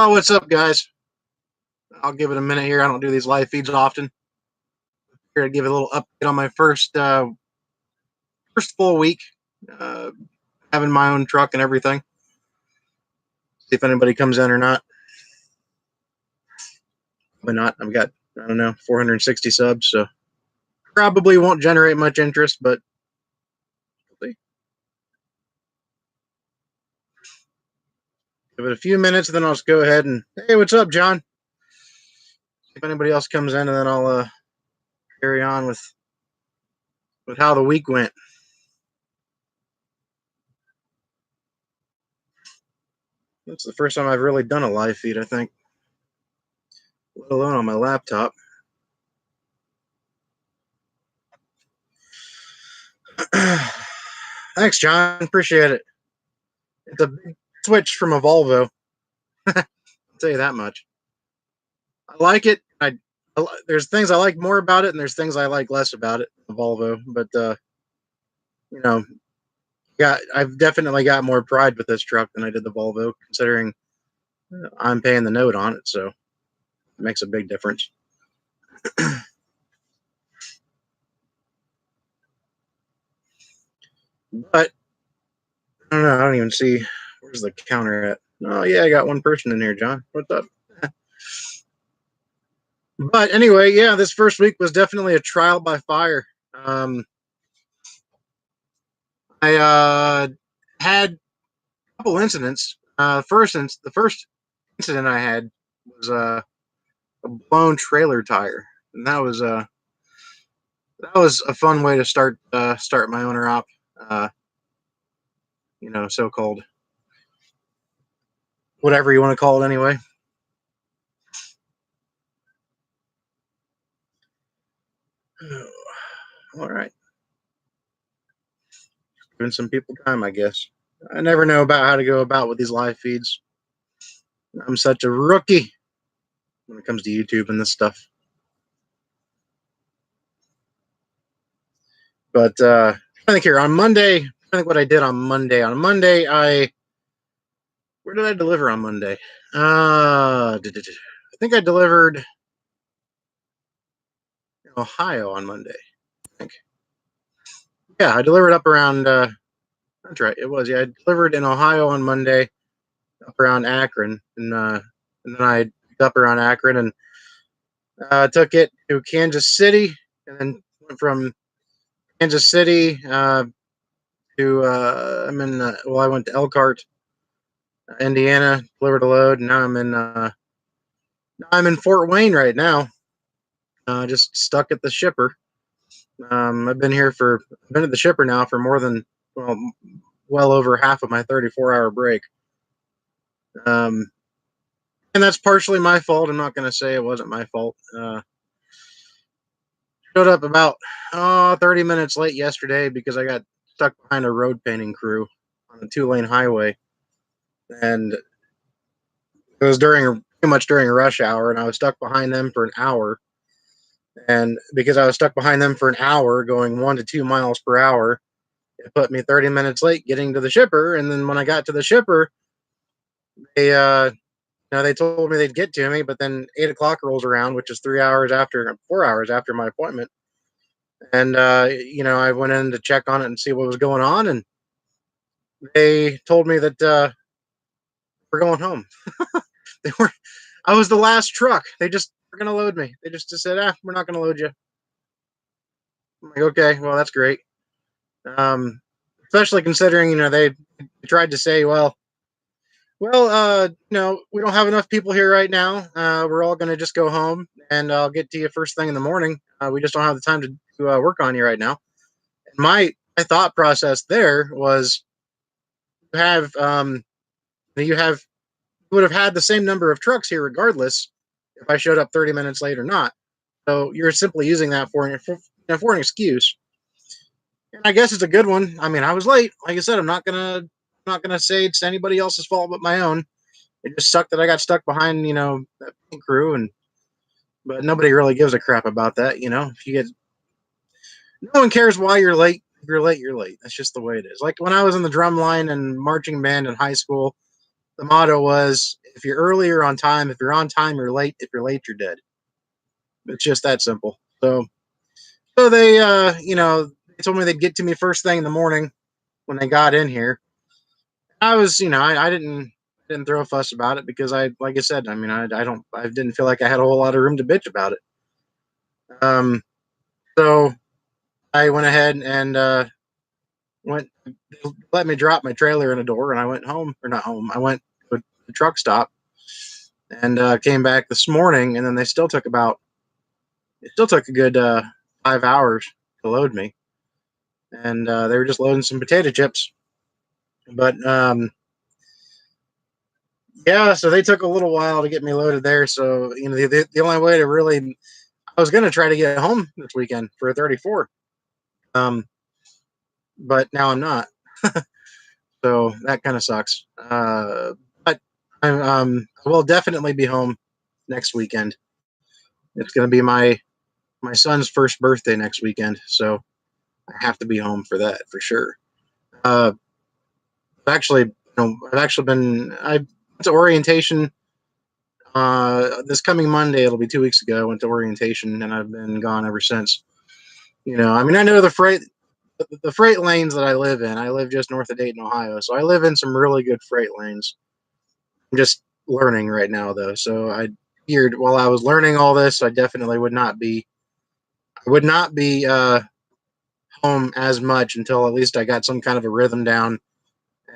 Oh, what's up, guys? I'll give it a minute here. I don't do these live feeds often. Here to give a little update on my first full week, uh, having my own truck and everything. See if anybody comes in or not. Probably not. I've got, I don't know, 460 subs, so probably won't generate much interest, but we'll see. Give it a few minutes, and then I'll just go ahead and hey, what's up, John? If anybody else comes in, and then I'll carry on with how the week went. That's the first time I've really done a live feed, I think, let alone on my laptop. Thanks, John. Appreciate it. It's a big switch from a Volvo. I'll tell you that much. I like it. There's things I like more about it, and there's things I like less about it. The Volvo, but you know, I've definitely got more pride with this truck than I did the Volvo, considering I'm paying the note on it, so it makes a big difference. But I don't know. I don't even see where's the counter at. Oh yeah, I got one person in here, John. What's up? But anyway, yeah, this first week was definitely a trial by fire. I had a couple incidents. The first incident I had was a blown trailer tire, and that was a fun way to start my owner op. Uh, so called whatever you want to call it, anyway. All right, giving some people time, I guess. I never know about how to go about with these live feeds. I'm such a rookie when it comes to YouTube and this stuff. But I think here on Monday, I think what I did on Monday. On Monday, where did I deliver on Monday? I think I delivered in Ohio on Monday. I think. Yeah, I delivered up around. That's right. It was. Yeah, I delivered in Ohio on Monday, up around Akron, and then I picked up around Akron and took it to Kansas City, and then went from Kansas City to I went to Elkhart, Indiana, delivered a load, and now I'm in Fort Wayne right now. Just stuck at the shipper. I've been at the shipper now for more than well over half of my 34-hour break. And that's partially my fault. I'm not going to say it wasn't my fault. Showed up about 30 minutes late yesterday because I got stuck behind a road painting crew on a 2-lane highway, and it was pretty much during a rush hour, and I was stuck behind them for an hour. And because I was stuck behind them for an hour, going 1 to 2 miles per hour, it put me 30 minutes late getting to the shipper. And then when I got to the shipper, they told me they'd get to me, but then 8 o'clock rolls around, which is 4 hours after my appointment. And I went in to check on it and see what was going on, and they told me that we're going home. They were. I was the last truck. They just were going to load me. They just said, we're not going to load you. I'm like, okay, well, that's great. Especially considering, they tried to say, well, we don't have enough people here right now. We're all going to just go home, and I'll get to you first thing in the morning. We just don't have the time to work on you right now. And my thought process there was, you would have had the same number of trucks here regardless if I showed up 30 minutes late or not. So you're simply using that for an excuse. And I guess it's a good one. I mean, I was late. Like I said, I'm not gonna say it's anybody else's fault but my own. It just sucked that I got stuck behind, that crew, but nobody really gives a crap about that. No one cares why you're late. If you're late, you're late. That's just the way it is. Like when I was in the drum line and marching band in high school, the motto was, If you're early, you're on time. If you're on time, you're late. If you're late, you're dead. It's just that simple. So they, they told me they'd get to me first thing in the morning when they got in here. I was, I didn't throw a fuss about it because like I said, I mean, I didn't feel like I had a whole lot of room to bitch about it. So I went ahead and went, let me drop my trailer in a door, and I went home, or not home. I went to the truck stop and came back this morning, and then it still took a good 5 hours to load me, and they were just loading some potato chips. But yeah, so they took a little while to get me loaded there. So the only way to really, I was gonna try to get home this weekend for a 34, um, but now I'm not. So that kind of sucks. But I will definitely be home next weekend. It's gonna be my son's first birthday next weekend, so I have to be home for that for sure. Uh, I've actually been I went to orientation. This coming Monday, it'll be 2 weeks ago. I went to orientation, and I've been gone ever since. I mean, I know the freight lanes that I live in. I live just north of Dayton, Ohio, so I live in some really good freight lanes. I'm just learning right now, though. So I figured while I was learning all this, I definitely would not be home as much until at least I got some kind of a rhythm down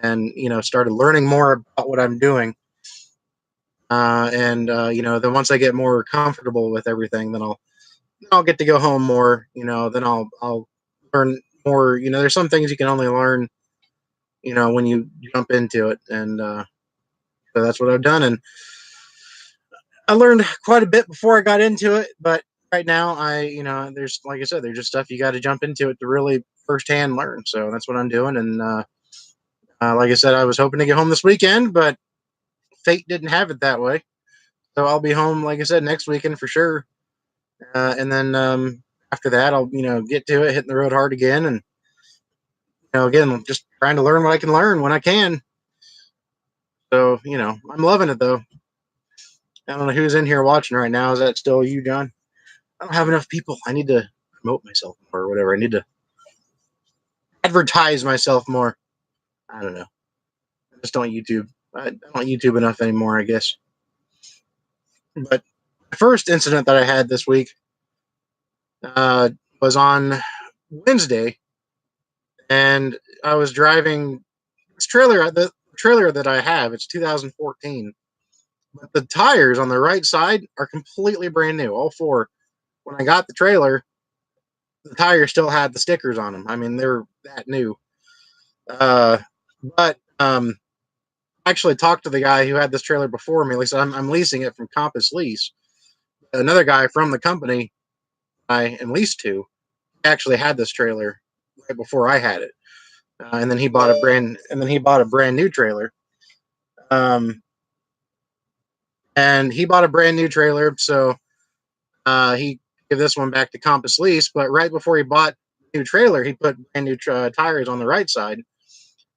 and started learning more about what I'm doing. And then once I get more comfortable with everything, then I'll get to go home more. Then I'll learn more. There's some things you can only learn when you jump into it, and so that's what I've done. And I learned quite a bit before I got into it, but right now there's, like I said, there's just stuff you got to jump into it to really firsthand learn. So that's what I'm doing. And like I said, I was hoping to get home this weekend, but fate didn't have it that way. So I'll be home, like I said, next weekend for sure. And then after that, I'll get to it, hitting the road hard again, and again, just trying to learn what I can learn when I can. So I'm loving it though. I don't know who's in here watching right now. Is that still you, John? I don't have enough people. I need to promote myself more or whatever. I need to advertise myself more. I don't know. I just don't YouTube. I don't YouTube enough anymore, I guess. But the first incident that I had this week uh, was on Wednesday, and I was driving this trailer. The trailer that I have, it's 2014, but the tires on the right side are completely brand new, all four. When I got the trailer, the tires still had the stickers on them. I mean, they're that new. Uh, but I actually talked to the guy who had this trailer before me. At least I'm leasing it from Compass Lease. Another guy from the company I am leased to actually had this trailer right before I had it, and then he bought a brand new trailer. Um, and he bought a brand new trailer, so he gave this one back to Compass Lease. But right before he bought the new trailer, he put brand new tires on the right side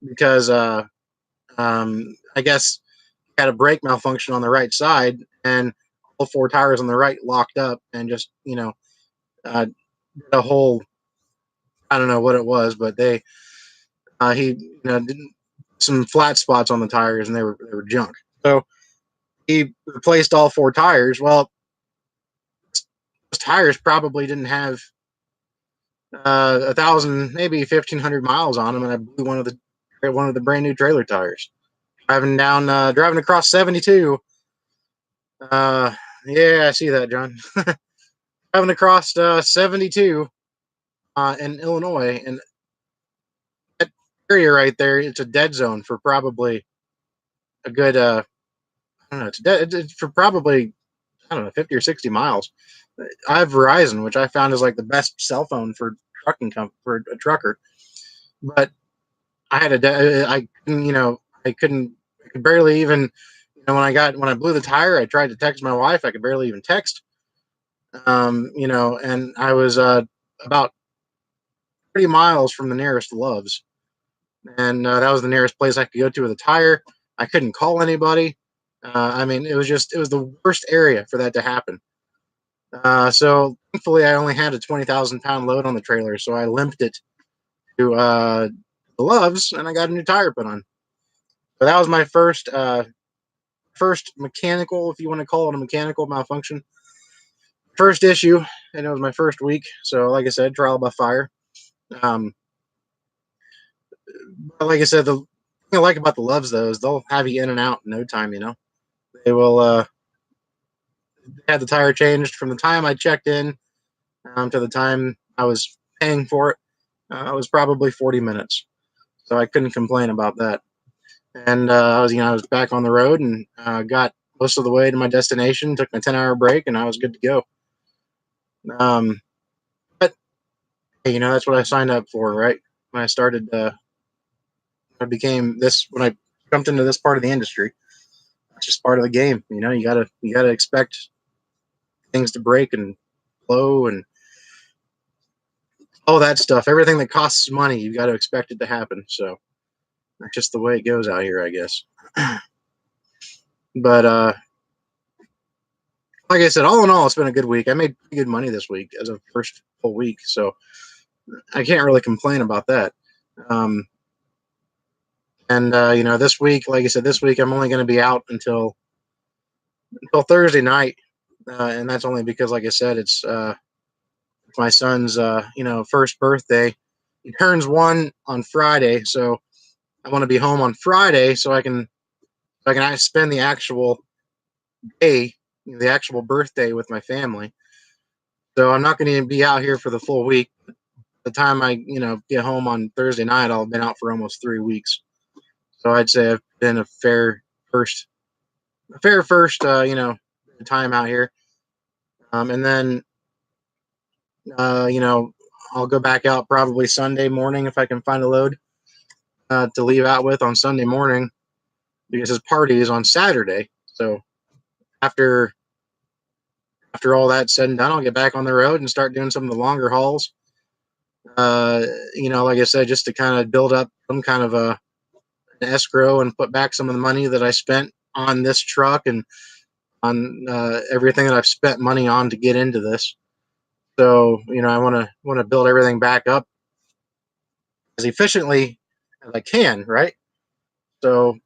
because I guess he had a brake malfunction on the right side, and all four tires on the right locked up, and just did a whole, I don't know what it was, but he didn't some flat spots on the tires, and they were junk. So he replaced all four tires. Well, those tires probably didn't have 1,000, maybe 1,500 miles on them, and I blew one of the brand new trailer tires. Driving across 72. Yeah, I see that, John. Driving across 72 in Illinois, and that area right there, it's a dead zone for probably a good I don't know, it's for probably, I don't know, 50 or 60 miles. I have Verizon, which I found is like the best cell phone for for a trucker. But I had I couldn't, I could barely even, when I blew the tire, I tried to text my wife. I could barely even text. And I was about 30 miles from the nearest Love's, and that was the nearest place I could go to with a tire. I couldn't call anybody. I mean, it was the worst area for that to happen. So thankfully, I only had a 20,000 pound load on the trailer, so I limped it to the Loves, and I got a new tire put on. But that was my first mechanical, if you want to call it a mechanical malfunction, first issue, and it was my first week. So, like I said, trial by fire. Um, but like I said, the thing I like about the Loves though is they'll have you in and out in no time. They will had the tire changed from the time I checked in to the time I was paying for it. It was probably 40 minutes, so I couldn't complain about that. And I was back on the road and got most of the way to my destination. Took my 10-hour break, and I was good to go. Um, but hey, that's what I signed up for, right? When I started, I became this. When I jumped into this part of the industry, it's just part of the game. You gotta expect things to break and flow and all that stuff. Everything that costs money, you got to expect it to happen. So that's just the way it goes out here, I guess. But like I said, all in all, it's been a good week. I made pretty good money this week as a first full week, so I can't really complain about that. Um, and this week, like I said, this week I'm only going to be out until Thursday night, and that's only because, like I said, it's my son's first birthday. He turns 1 on Friday, so I want to be home on Friday so I can spend the actual day, the actual birthday with my family. So I'm not going to be out here for the full week. By the time I get home on Thursday night, I'll have been out for almost 3 weeks. So I'd say I've been first, a fair first, time out here. And then I'll go back out probably Sunday morning if I can find a load to leave out with on Sunday morning because his party is on Saturday. So after all that's said and done, I'll get back on the road and start doing some of the longer hauls. Like I said, just to kind of build up some kind of an escrow and put back some of the money that I spent on this truck and on everything that I've spent money on to get into this. So I want to build everything back up as efficiently as I can, right? So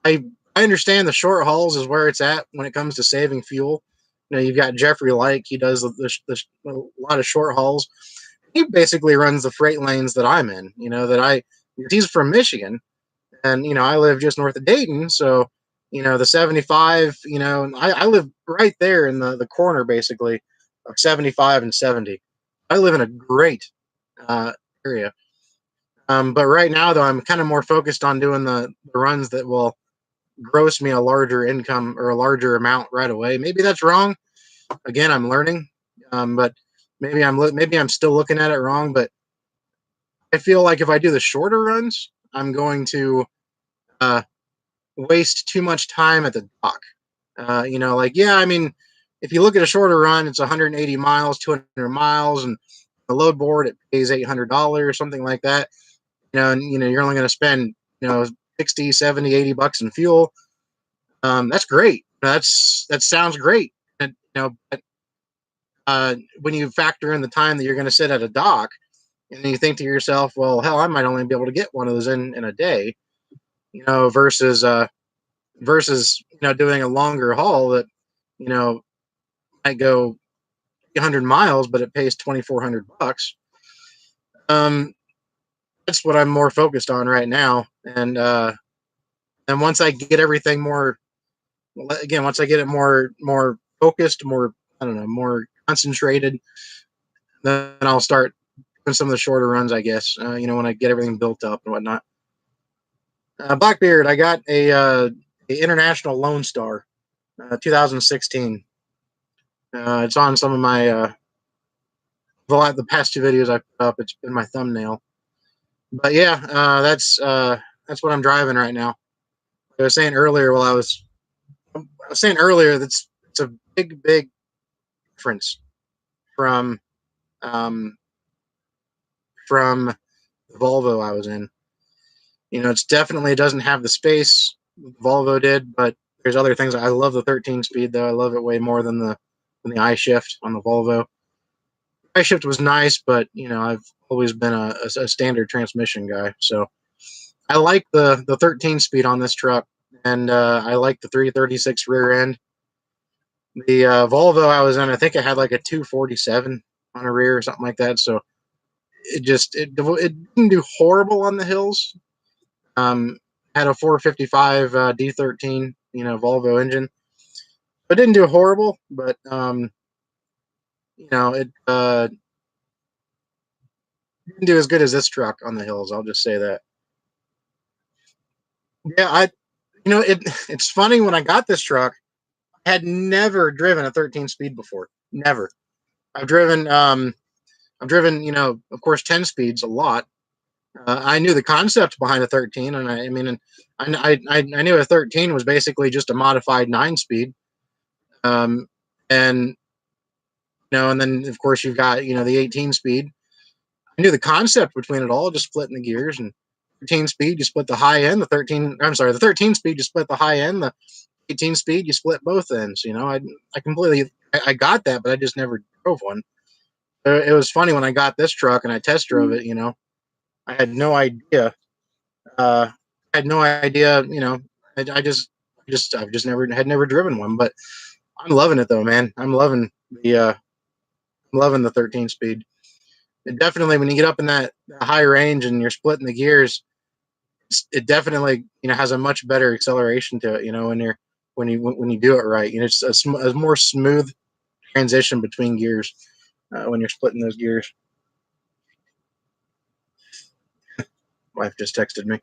I I understand the short hauls is where it's at when it comes to saving fuel. You've got Jeffrey Like. He does a lot of short hauls. He basically runs the freight lanes that I'm in. He's from Michigan, and I live just north of Dayton. So the 75. I live right there in the corner basically of 75 and 70. I live in a great uh, area. But right now, though, I'm kind of more focused on doing the runs that will gross me a larger income or a larger amount right away. Maybe that's wrong. Again, I'm learning, but maybe I'm still looking at it wrong. But I feel like if I do the shorter runs, I'm going to uh, waste too much time at the dock. Yeah, I mean, if you look at a shorter run, it's 180 miles, 200 miles, and the load board it pays $800, something like that. And you're only going to spend 60, 70, $80 in fuel. That's great. That sounds great. And, but when you factor in the time that you're going to sit at a dock, and you think to yourself, well, hell, I might only be able to get one of those in a day, versus doing a longer haul that might go 100 miles, but it pays $2,400. Um, that's what I'm more focused on right now, and once I get everything more, again, once I get it more focused, more I don't know, more concentrated, then I'll start doing some of the shorter runs, I guess. When I get everything built up and whatnot. Blackbeard, I got a International Lone Star, 2016. It's on some of my the past two videos I put up. It's been my thumbnail. But yeah, that's what I'm driving right now. I was saying earlier, that's it's a big difference from um, from the Volvo I was in. It's definitely, it doesn't have the space Volvo did, but there's other things. I love the 13 speed though. I love it way more than the iShift on the Volvo. iShift was nice, but I've always been a standard transmission guy. So I like the 13 speed on this truck, and I like the 336 rear end. The Volvo I was in, I think it had like a 247 on a rear or something like that. So it didn't do horrible on the hills. Had a 455 D13, Volvo engine. It didn't do horrible, but it didn't do as good as this truck on the hills. I'll just say that. Yeah, it's funny when I got this truck, I had never driven a 13 speed before. Never. I've driven of course 10 speeds a lot. I knew the concept behind a 13, and I knew a 13 was basically just a modified 9 speed. And and then of course you've got the 18 speed. I knew the concept between it all, just splitting the gears. And 13 speed, you split the high end. The 13 speed, you split the high end. The 18 speed, you split both ends. I completely, I got that, but I just never drove one. It was funny when I got this truck and I test drove it. I had no idea. I had no idea. I've just never driven one, but I'm loving it though, man. I'm loving the 13 speed. It definitely, when you get up in that high range and you're splitting the gears, it definitely has a much better acceleration to it. When you do it right, it's a more smooth transition between gears when you're splitting those gears. Wife just texted me.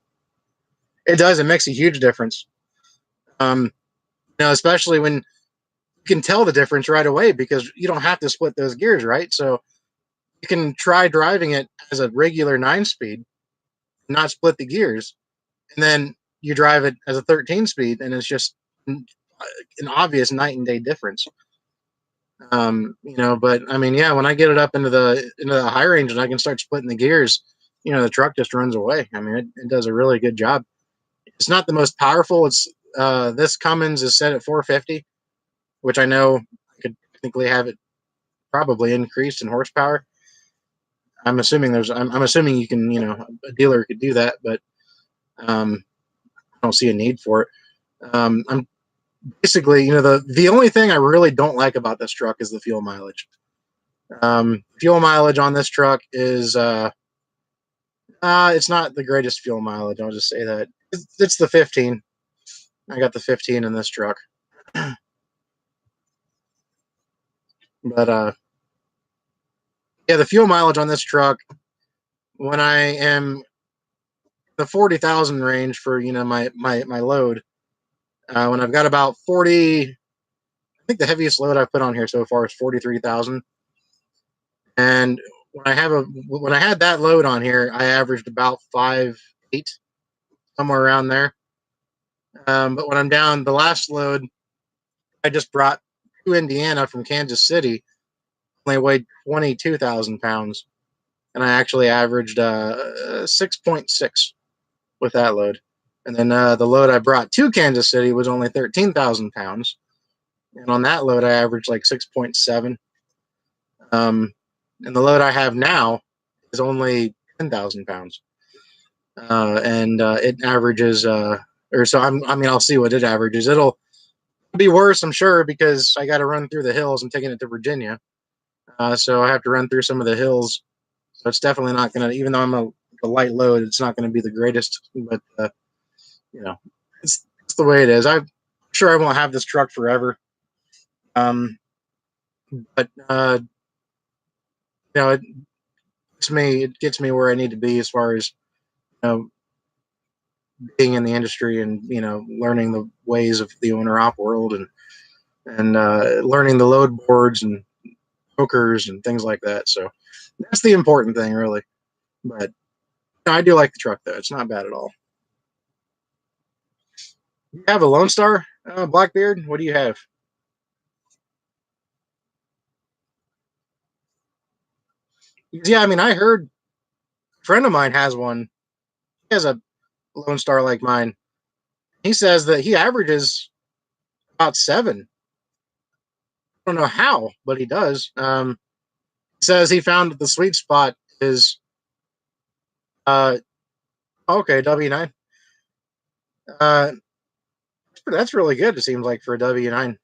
It does. It makes a huge difference. Um, especially when you can tell the difference right away because you don't have to split those gears, right? So you can try driving it as a regular 9 speed, not split the gears, and then you drive it as a 13 speed, and it's just an obvious night and day difference. But I mean, yeah, when I get it up into the high range and I can start splitting the gears, the truck just runs away. I mean, it does a really good job. It's not the most powerful. This Cummins is set at 450, which I know I could technically have it probably increased in horsepower. I'm assuming you can, a dealer could do that, but I don't see a need for it. I'm basically, the only thing I really don't like about this truck is the fuel mileage. Fuel mileage on this truck is it's not the greatest fuel mileage. I'll just say that it's the 15. I got the 15 in this truck, but yeah, the fuel mileage on this truck when I am the 40,000 range for my load. When I've got about 40, I think the heaviest load I've put on here so far is 43,000. And when I had that load on here, I averaged about 5.8, somewhere around there. But when I'm down, the last load I just brought to Indiana from Kansas City only weighed 22,000 pounds, and I actually averaged 6.6 with that load. And then the load I brought to Kansas City was only 13,000 pounds, and on that load I averaged like 6.7. And the load I have now is only 10,000 pounds, and it averages I'll see what it averages. It'll be worse, I'm sure, because I got to run through the hills. I'm taking it to Virginia, so I have to run through some of the hills. So it's definitely not going to, even though I'm a light load, it's not going to be the greatest. But you know, it's the way it is. I'm sure I won't have this truck forever. Um, but it gets me where I need to be as far as you know being in the industry and learning the ways of the owner op world and learning the load boards and hookers and things like that. So that's the important thing, really. But I do like the truck though; it's not bad at all. You have a Lone Star, Blackbeard? What do you have? Yeah, I mean, I heard a friend of mine has one. He has a Lone Star like mine, He says that he averages about 7. I don't know how, but he does. He says he found that the sweet spot is uh, okay, W9. Uh, that's really good. It seems like for a W9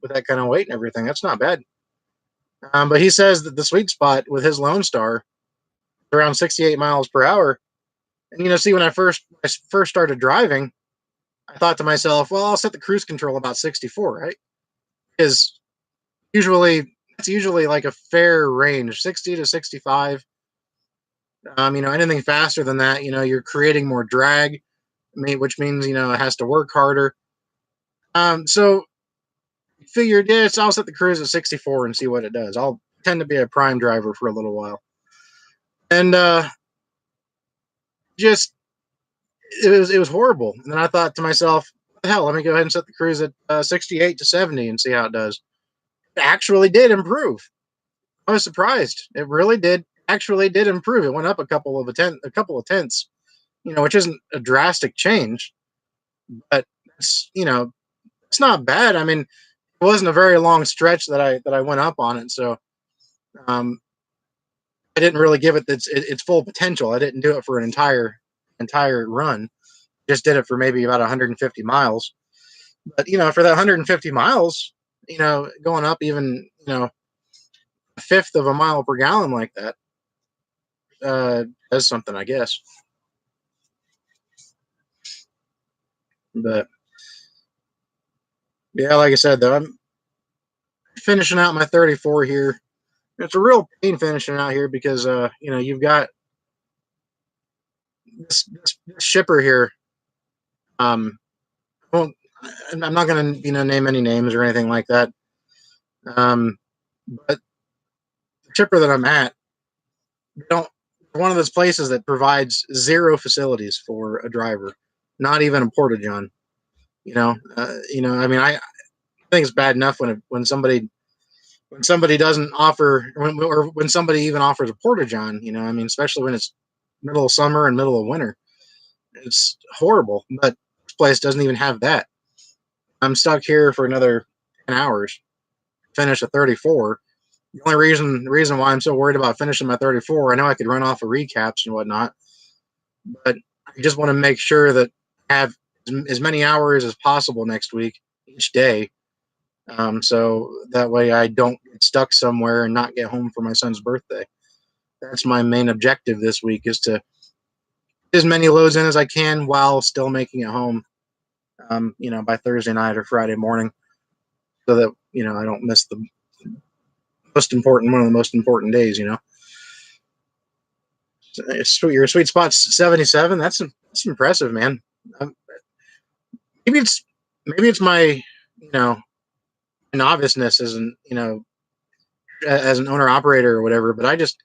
with that kind of weight and everything, that's not bad. But he says that the sweet spot with his Lone Star is around 68 miles per hour. And see, when I first started driving, I thought to myself, well, I'll set the cruise control about 64, right? Because it's usually like a fair range, 60 to 65. Anything faster than that, you're creating more drag, which means it has to work harder. So figured, yeah, I'll set the cruise at 64 and see what it does. I'll tend to be a prime driver for a little while, and just it was horrible. And then I thought to myself, what the hell, let me go ahead and set the cruise at 68 to 70 and see how it does. It actually did improve. I was surprised. It really did actually did improve. It went up a couple of tenths, which isn't a drastic change, but it's not bad. I mean, it wasn't a very long stretch that I went up on it, so um, I didn't really give it its full potential. I didn't do it for an entire run. Just did it for maybe about 150 miles. But for that 150 miles, going up even a fifth of a mile per gallon like that does something, I guess. But yeah, like I said, though, I'm finishing out my 34 here. It's a real pain finishing out here because you've got this shipper here. Um, well, I'm not going to name any names or anything like that. But the shipper that I'm at, they don't one of those places that provides zero facilities for a driver, not even a porta john. I mean, I think it's bad enough when somebody doesn't offer or when somebody even offers a porta john. I mean, especially when it's middle of summer and middle of winter, it's horrible. But this place doesn't even have that. I'm stuck here for another 10 hours. Finish a 34. The only reason why I'm so worried about finishing my 34, I know I could run off of recaps and whatnot, but I just want to make sure that I have as many hours as possible next week each day, so that way I don't get stuck somewhere and not get home for my son's birthday. That's my main objective this week, is to get as many loads in as I can while still making it home, by Thursday night or Friday morning, so that I don't miss the one of the most important days. Your sweet spot's 77. That's impressive, man. Um, maybe it's my you know noviceness as an owner operator or whatever. But I just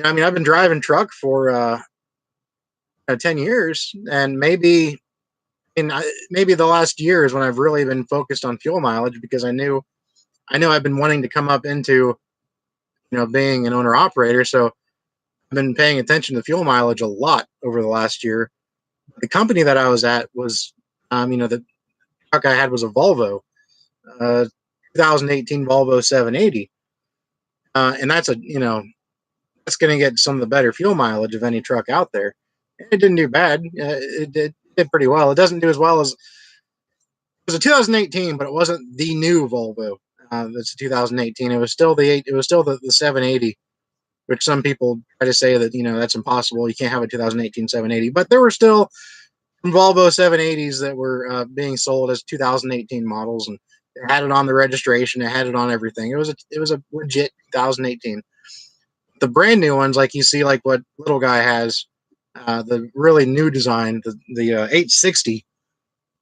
I mean, I've been driving truck for 10 years, and maybe the last year is when I've really been focused on fuel mileage, because I knew I've been wanting to come up into being an owner operator. So I've been paying attention to fuel mileage a lot over the last year. The company that I was at was, the truck I had was a Volvo, 2018 Volvo 780, and that's going to get some of the better fuel mileage of any truck out there. And it didn't do bad. It did pretty well. It doesn't do as well as, it was a 2018, but it wasn't the new Volvo. That's a 2018. It was still the 780, which some people try to say that that's impossible. You can't have a 2018 780, but there were still Volvo 780s that were being sold as 2018 models, and it had it on the registration. It had it on everything. It was a legit 2018. The brand new ones, like you see, like what Little Guy has, the really new design, the 860.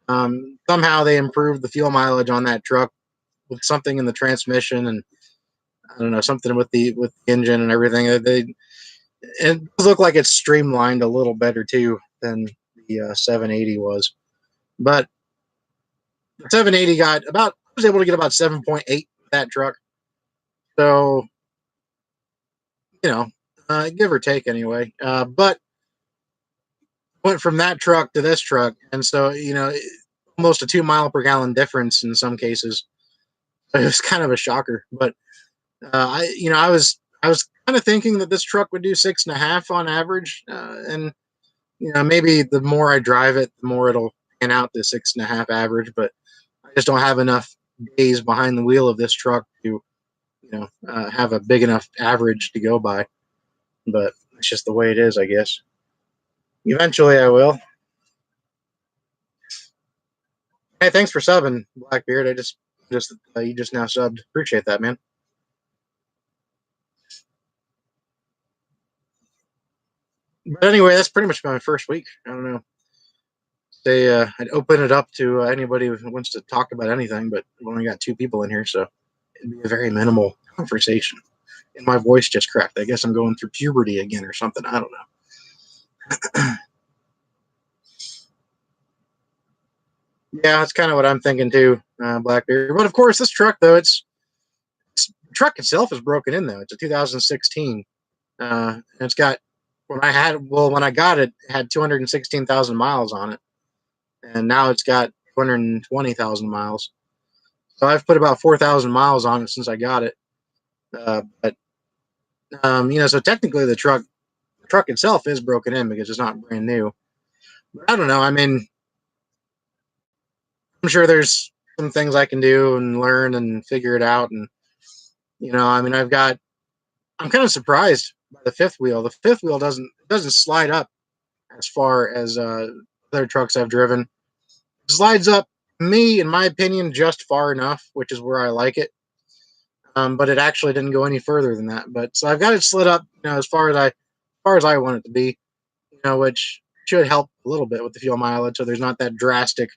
Somehow they improved the fuel mileage on that truck with something in the transmission, and I don't know, something with the engine and everything. It does look like it's streamlined a little better too than the 780 was. But the 780 I was able to get about 7.8 with that truck. So, you know, give or take anyway. But went from that truck to this truck, and so almost a 2 mile per gallon difference in some cases. It was kind of a shocker, but I was kind of thinking that this truck would do 6.5 on average, and maybe the more I drive it, the more it'll pan out to 6.5 average. But I just don't have enough days behind the wheel of this truck to have a big enough average to go by. But it's just the way it is, I guess. Eventually, I will. Hey, thanks for subbing, Blackbeard. I just you just now subbed. Appreciate that, man. But anyway, that's pretty much my first week. I don't know. I'd open it up to anybody who wants to talk about anything, but we've only got two people in here, so it'd be a very minimal conversation. And my voice just cracked. I guess I'm going through puberty again or something. I don't know. Yeah, that's kind of what I'm thinking too, Blackbeard. But of course, this truck though, the truck itself is broken in though. It's a 2016. And it's got when I got it, it had 216,000 miles on it, and now it's got 220,000 miles. So I've put about 4,000 miles on it since I got it. But so technically the truck itself is broken in because it's not brand new. But I don't know. I mean, I'm sure there's some things I can do and learn and figure it out. And I mean, I'm kind of surprised by the fifth wheel. The fifth wheel doesn't slide up as far as other trucks I've driven. It slides up, me in my opinion, just far enough, which is where I like it. But it actually didn't go any further than that. But so I've got it slid up, as far as I want it to be, which should help a little bit with the fuel mileage. So there's not that drastic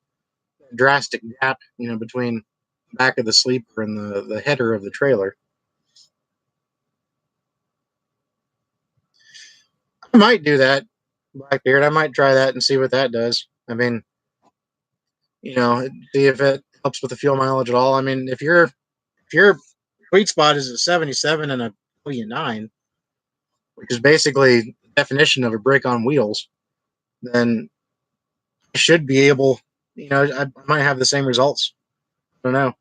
gap, between the back of the sleeper and the header of the trailer. I might do that, Blackbeard. I might try that and see what that does. I mean, see if it helps with the fuel mileage at all. I mean, if your sweet spot is at 77 and a 9, which is basically the definition of a brake on wheels, then I should be able, I might have the same results. I don't know.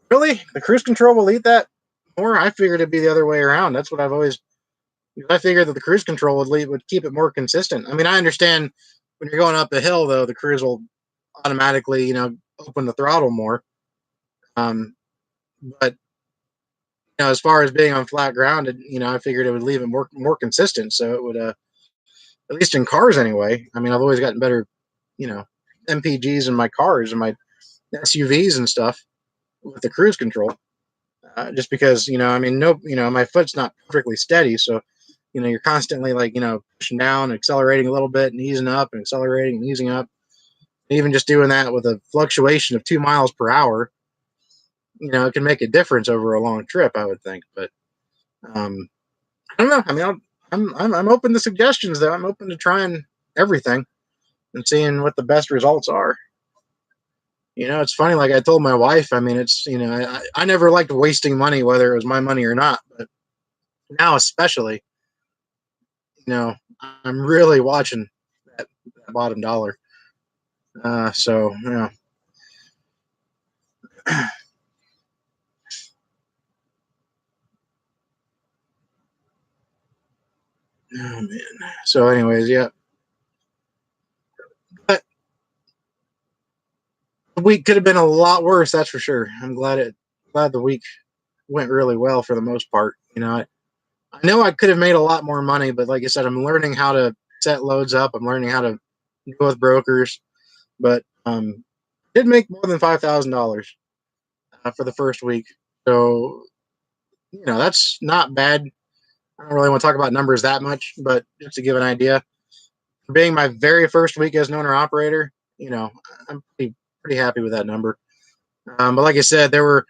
Really? The cruise control will eat that more? I figured it'd be the other way around. That's what I figured that the cruise control would keep it more consistent. I mean, I understand when you're going up a hill, though, the cruise will automatically, open the throttle more. But as far as being on flat ground, I figured it would leave it more consistent. So it would, at least in cars anyway. I mean, I've always gotten better, you know, MPGs in my cars and my SUVs and stuff with the cruise control. Just because, I mean, no, my foot's not perfectly steady, so you're constantly like, pushing down, accelerating a little bit, and easing up, and accelerating and easing up. And even just doing that with a fluctuation of 2 miles per hour, it can make a difference over a long trip, I would think. But I don't know. I mean, I'm open to suggestions, though. I'm open to trying everything and seeing what the best results are. It's funny. Like I told my wife, I mean, it's I never liked wasting money, whether it was my money or not. But now, especially, I'm really watching that bottom dollar. So oh man. So, anyways, yeah. But the week could have been a lot worse. That's for sure. I'm glad the week went really well for the most part. I know I could have made a lot more money, but like I said, I'm learning how to set loads up. I'm learning how to deal with brokers, but did make more than $5,000 for the first week. So that's not bad. I don't really want to talk about numbers that much, but just to give an idea, for being my very first week as an owner operator, I'm pretty happy with that number. But like I said, there were,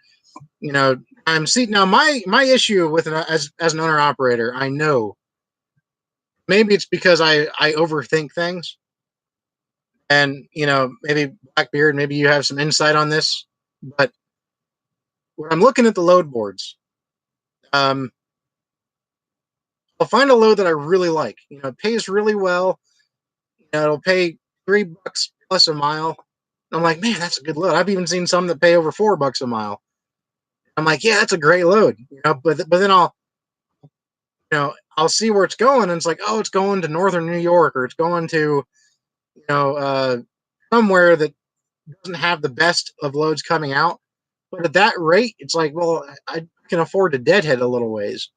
I'm see now my issue with as an owner operator, I know maybe it's because I overthink things, and maybe Blackbeard, maybe you have some insight on this, but when I'm looking at the load boards, Um, I'll find a load that I really like. It pays really well. It'll pay $3 plus a mile. I'm like, man, that's a good load. I've even seen some that pay over $4 a mile. I'm like, yeah, that's a great load. But then I'll see where it's going, and it's like, oh, it's going to northern New York, or it's going to you know uh, somewhere that doesn't have the best of loads coming out. But at that rate, it's like, well, I can afford to deadhead a little ways.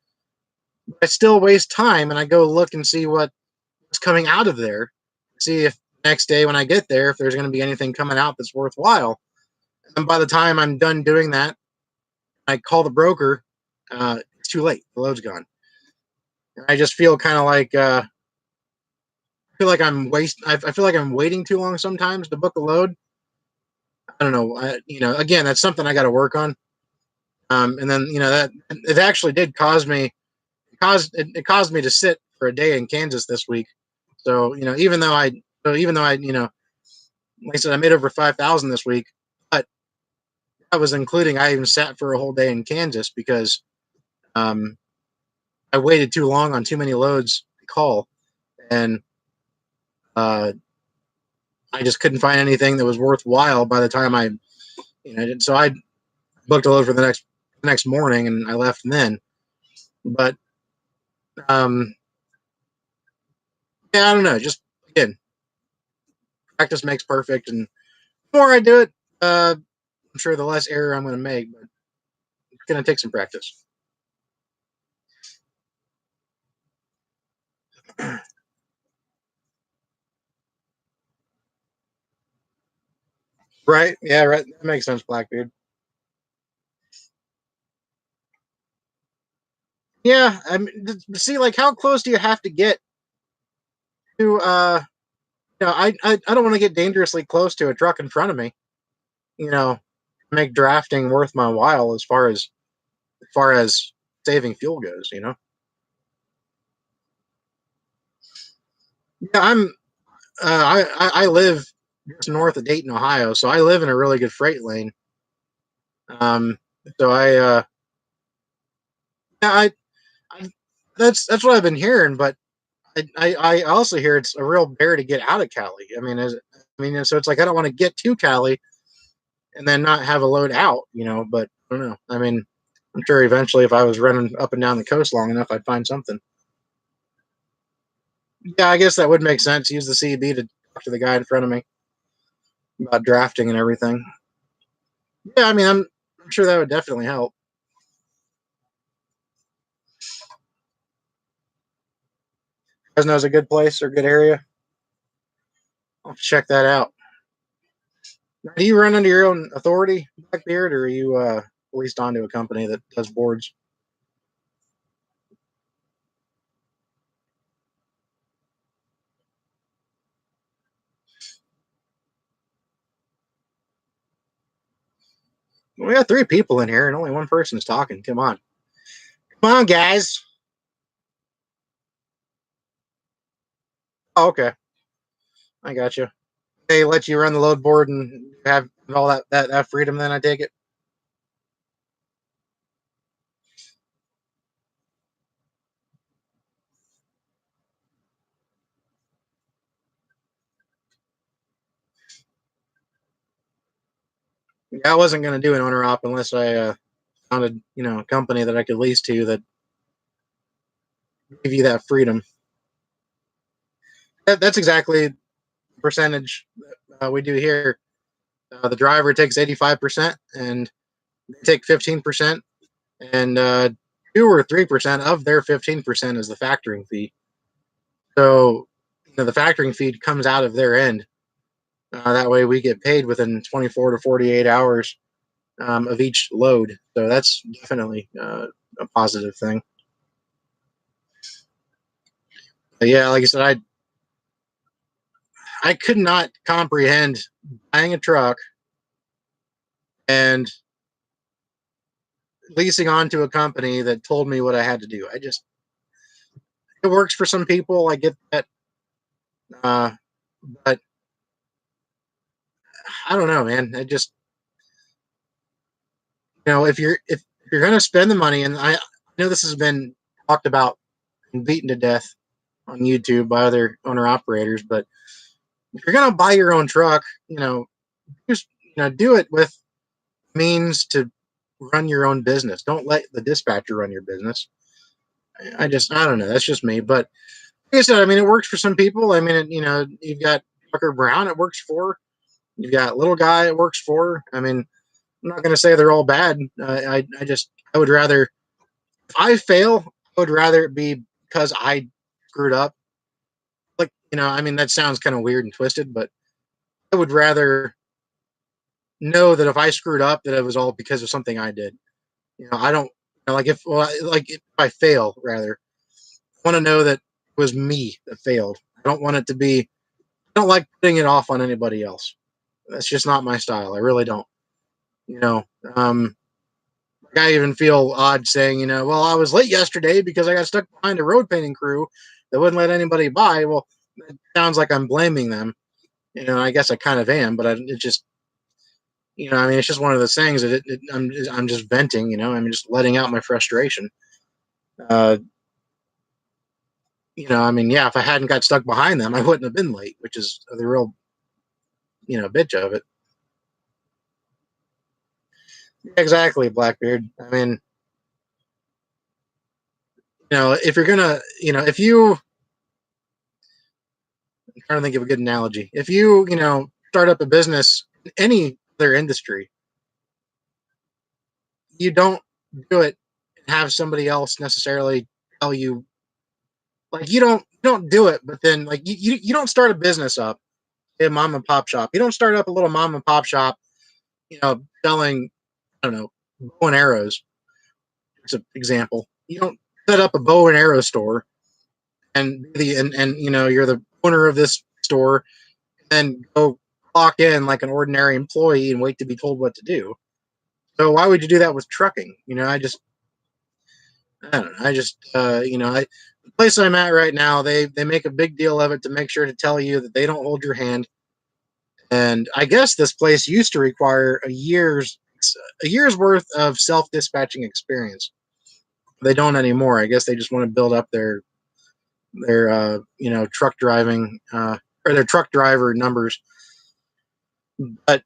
But I still waste time, and I go look and see what's coming out of there. See if next day when I get there, if there's going to be anything coming out that's worthwhile. And by the time I'm done doing that, I call the broker. It's too late. The load's gone. I just feel kind of like feel like I feel like I'm waiting too long sometimes to book a load. I don't know. Again, that's something I got to work on. And then that it actually did cause me it caused me to sit for a day in Kansas this week. So even though I like I said, I made over 5,000 this week, but that was including I even sat for a whole day in Kansas because um, I waited too long on too many loads to call, and uh, I just couldn't find anything that was worthwhile by the time so I booked a load for the next morning, and I left then. But um, yeah, I don't know. Just again, practice makes perfect, and the more I do it, I'm sure the less error I'm going to make. But it's going to take some practice. Right? Yeah, right. That makes sense, Blackbeard. Yeah, I mean, see, like, how close do you have to get to? I don't want to get dangerously close to a truck in front of me. You know, make drafting worth my while as far as saving fuel goes. Yeah, I live just north of Dayton, Ohio, so I live in a really good freight lane. Um, so yeah, I that's what I've been hearing, but I also hear it's a real bear to get out of Cali. So it's like I don't want to get to Cali and then not have a load out. But I don't know. I mean, I'm sure eventually, if I was running up and down the coast long enough, I'd find something. Yeah, I guess that would make sense. Use the CB to talk to the guy in front of me about drafting and everything. Yeah, I mean, I'm sure that would definitely help. Fresno's a good place or good area. I'll check that out. Now, do you run under your own authority, Blackbeard, or are you leased onto a company that does boards? We got three people in here, and only one person's talking. Come on, guys. Oh, okay, I got you. They let you run the load board and have all that freedom. Then I take it. Yeah, I wasn't going to do an owner op unless I found a company that I could lease to that give you that freedom. That's exactly the percentage we do here. The driver takes 85%, and they take 15%, and 2 or 3% of their 15% is the factoring fee. So the factoring fee comes out of their end. That way, we get paid within 24 to 48 hours of each load. So that's definitely a positive thing. But yeah, like I said, I could not comprehend buying a truck and leasing onto a company that told me what I had to do. It works for some people. I get that, uh, but I don't know, man. I just if you're gonna spend the money, and I know this has been talked about and beaten to death on YouTube by other owner operators, but if you're gonna buy your own truck, just do it with means to run your own business. Don't let the dispatcher run your business. I don't know. That's just me. But like I said, I mean, it works for some people. I mean, you've got Tucker Brown, it works for. You've got Little Guy, it works for. I mean, I'm not going to say they're all bad. I would rather, if I fail, I would rather it be because I screwed up. Like, I mean, that sounds kind of weird and twisted, but I would rather know that if I screwed up, that it was all because of something I did. I don't, if I fail, rather, I want to know that it was me that failed. I don't want it to be, I don't like putting it off on anybody else. That's just not my style. I really don't. You know, um, I even feel odd saying, well, I was late yesterday because I got stuck behind a road painting crew that wouldn't let anybody by. Well, it sounds like I'm blaming them. I guess I kind of am, but it just, I mean, it's just one of those things that I'm just venting. I'm just letting out my frustration. Uh, I mean, yeah, if I hadn't got stuck behind them, I wouldn't have been late, which is the real, bitch of it. Exactly, Blackbeard. I mean, if you're gonna, if you, I'm trying to think of a good analogy. If you, start up a business in any other industry, you don't do it and have somebody else necessarily tell you, like, you don't do it, but then, like, you don't start a business up, a mom and pop shop. You don't start up a little mom and pop shop, selling, I don't know, bow and arrows. It's an example. You don't set up a bow and arrow store and you're the owner of this store and go clock in like an ordinary employee and wait to be told what to do. So why would you do that with trucking? I don't know. The place I'm at right now, they make a big deal of it to make sure to tell you that they don't hold your hand. And I guess this place used to require a year's worth of self dispatching experience. They don't anymore. I guess they just want to build up their truck driving or their truck driver numbers. But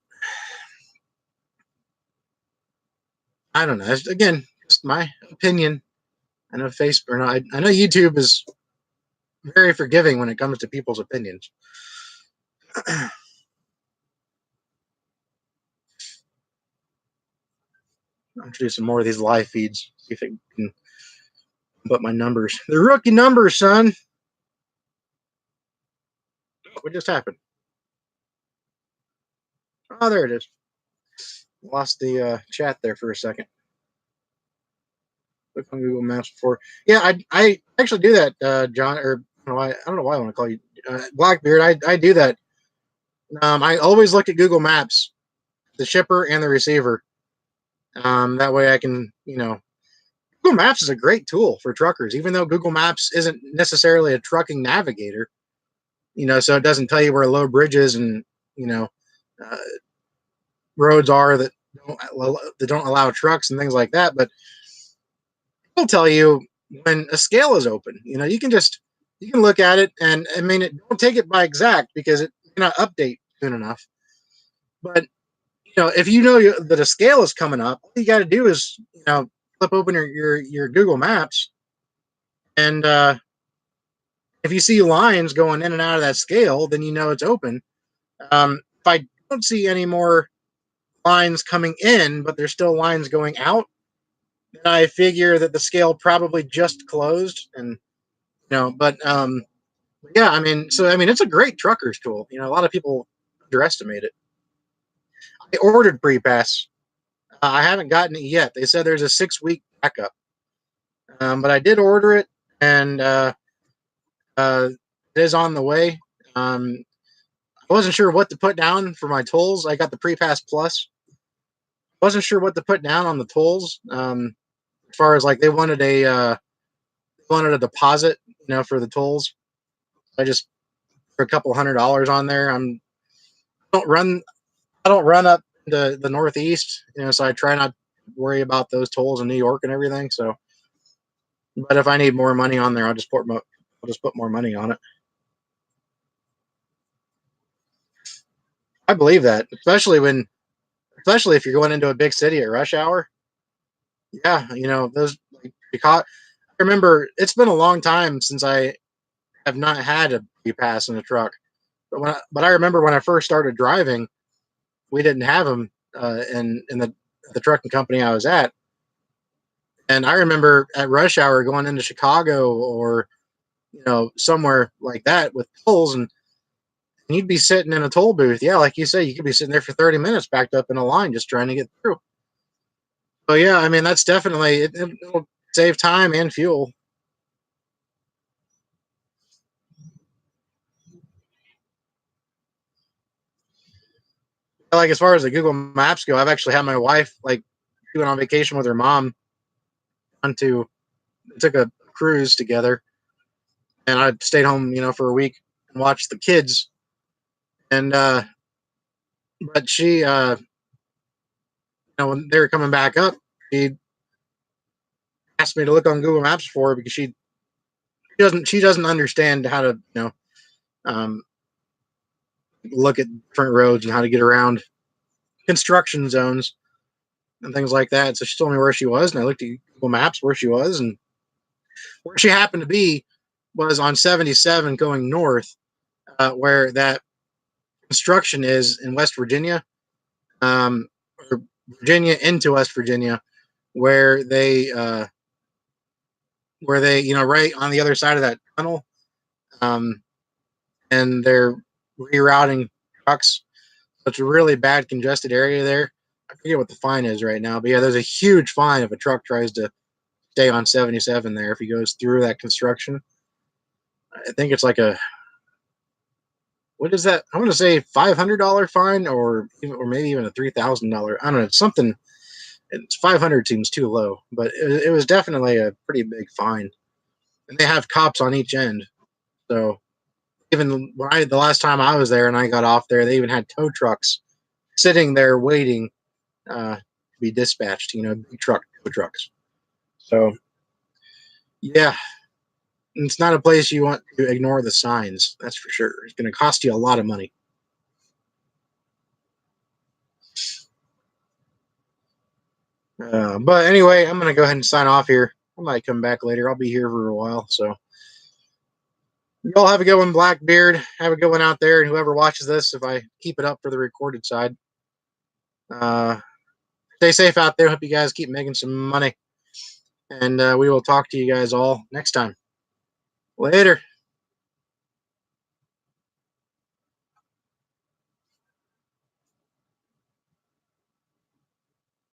I don't know. Again, just my opinion. I know Facebook, or no, I know YouTube is very forgiving when it comes to people's opinions. I'm to do some more of these live feeds. See if it can put my numbers. The rookie numbers, son. What just happened? Oh, there it is. Lost the chat there for a second. Look on Google Maps before. Yeah, I actually do that, John. Or I don't know why I want to call you Blackbeard. I do that. I always look at Google Maps, the shipper and the receiver. That way I can, Google Maps is a great tool for truckers, even though Google Maps isn't necessarily a trucking navigator. So it doesn't tell you where low bridges and uh, roads are that don't allow trucks and things like that. But it'll tell you when a scale is open. You can look at it, and I mean, don't take it by exact because it cannot update soon enough. But if that a scale is coming up, all you got to do is flip open your Google Maps, and if you see lines going in and out of that scale, then it's open. If I don't see any more lines coming in, but there's still lines going out, then I figure that the scale probably just closed. And but yeah, I mean, it's a great trucker's tool. A lot of people underestimate it. I ordered PrePass. I haven't gotten it yet. They said there's a 6-week backup, but I did order it, and it is on the way. I wasn't sure what to put down for my tolls. I got the PrePass Plus. Wasn't sure what to put down on the tolls. As far as like they wanted a deposit, for the tolls. I just for a couple $100 on there. Don't run I don't run up the Northeast, so I try not to worry about those tolls in New York and everything. So But if I need more money on there, I'll just put more money on it. I believe that, especially if you're going into a big city at rush hour. Yeah, those like, because I remember it's been a long time since I have not had a free pass in a truck. But I remember when I first started driving, we didn't have them in the trucking company I was at. And I remember at rush hour going into Chicago or somewhere like that with tolls, and you'd be sitting in a toll booth. Yeah, like you say, you could be sitting there for 30 minutes backed up in a line just trying to get through. So yeah, I mean that's definitely it'll save time and fuel. Like as far as the Google Maps go, I've actually had my wife like she went on vacation with her mom onto took a cruise together, and I stayed home, for a week and watched the kids. And but she, when they were coming back up, she asked me to look on Google Maps for her because she doesn't understand how to um, look at different roads and how to get around construction zones and things like that. So she told me where she was, and I looked at Google Maps where she was, and where she happened to be was on 77 going north, where that construction is in West Virginia, or Virginia into West Virginia, where they right on the other side of that tunnel, um, and they're rerouting trucks. So it's a really bad congested area there. I forget what the fine is right now, but yeah, there's a huge fine if a truck tries to stay on 77 there if he goes through that construction. I think it's like a what is that? I want to say $500 fine, or maybe even a $3,000. I don't know. It's something. It's 500 seems too low, but it was definitely a pretty big fine. And they have cops on each end, so even the last time I was there and I got off there, they even had tow trucks sitting there waiting to be dispatched. Big tow trucks. So yeah, it's not a place you want to ignore the signs. That's for sure. It's going to cost you a lot of money. But anyway, I'm going to go ahead and sign off here. I might come back later. I'll be here for a while. So y'all have a good one, Blackbeard. Have a good one out there. And whoever watches this, if I keep it up for the recorded side, uh, stay safe out there. Hope you guys keep making some money. And we will talk to you guys all next time. Later.